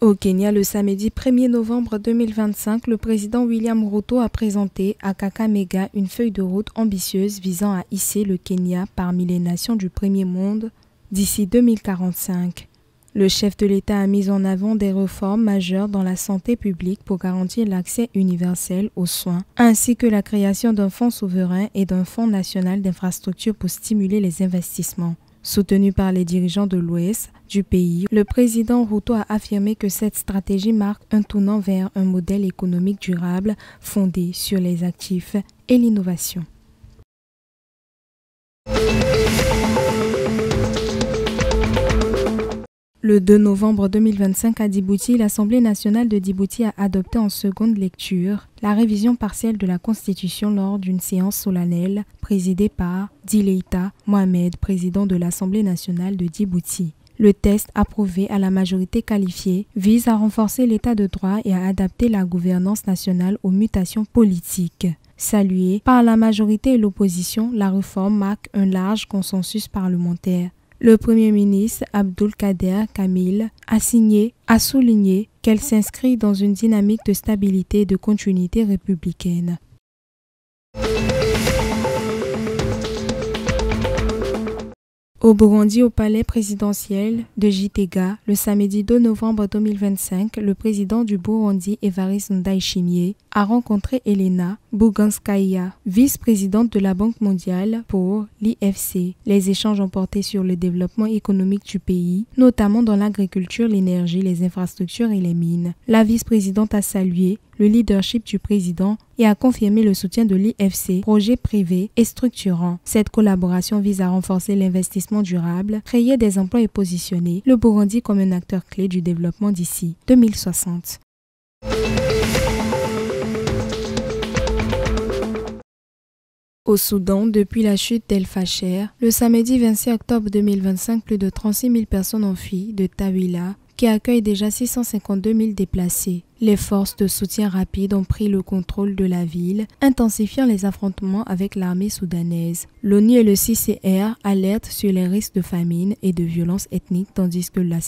Au Kenya, le samedi 1er novembre 2025, le président William Ruto a présenté à Kakamega une feuille de route ambitieuse visant à hisser le Kenya parmi les nations du premier monde d'ici 2045. Le chef de l'État a mis en avant des réformes majeures dans la santé publique pour garantir l'accès universel aux soins, ainsi que la création d'un fonds souverain et d'un fonds national d'infrastructure pour stimuler les investissements. Soutenu par les dirigeants de l'Ouest du pays, le président Ruto a affirmé que cette stratégie marque un tournant vers un modèle économique durable fondé sur les actifs et l'innovation. Le 2 novembre 2025 à Djibouti, l'Assemblée nationale de Djibouti a adopté en seconde lecture la révision partielle de la Constitution lors d'une séance solennelle présidée par Dileita Mohamed, président de l'Assemblée nationale de Djibouti. Le texte approuvé à la majorité qualifiée vise à renforcer l'état de droit et à adapter la gouvernance nationale aux mutations politiques. Saluée par la majorité et l'opposition, la réforme marque un large consensus parlementaire. Le Premier ministre Abdulkader Kamil a souligné qu'elle s'inscrit dans une dynamique de stabilité et de continuité républicaine. Au Burundi, au palais présidentiel de Gitega, le samedi 2 novembre 2025, le président du Burundi, Evariste Ndayishimiye, a rencontré Elena Buganskaya, vice-présidente de la Banque mondiale pour l'IFC. Les échanges ont porté sur le développement économique du pays, notamment dans l'agriculture, l'énergie, les infrastructures et les mines. La vice-présidente a salué le leadership du président et a confirmé le soutien de l'IFC, projet privé et structurant. Cette collaboration vise à renforcer l'investissement durable, créer des emplois et positionner le Burundi comme un acteur clé du développement d'ici 2060. Au Soudan, depuis la chute d'El Fasher, le samedi 26 octobre 2025, plus de 36 000 personnes ont fui de Tawila, qui accueille déjà 652 000 déplacés. Les forces de soutien rapide ont pris le contrôle de la ville, intensifiant les affrontements avec l'armée soudanaise. L'ONU et le CCR alertent sur les risques de famine et de violence ethnique tandis que la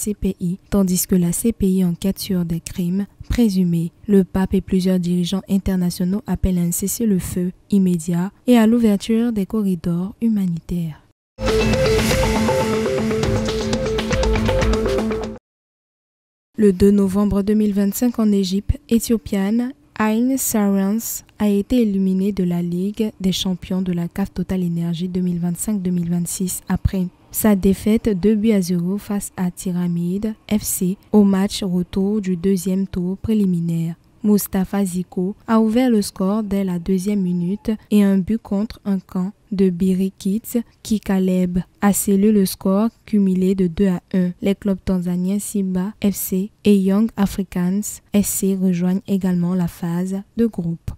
CPI enquête sur des crimes présumés. Le pape et plusieurs dirigeants internationaux appellent à un cessez-le-feu immédiat et à l'ouverture des corridors humanitaires. Le 2 novembre 2025 en Égypte, éthiopienne Ain Sarans a été éliminée de la Ligue des champions de la CAF Total Energy 2025-2026 après sa défaite 2-0 face à Pyramide FC au match retour du deuxième tour préliminaire. Mustafa Ziko a ouvert le score dès la deuxième minute et un but contre un camp de Birikit Kikaleb a scellé le score cumulé de 2-1. Les clubs tanzaniens Simba FC et Young Africans SC rejoignent également la phase de groupe.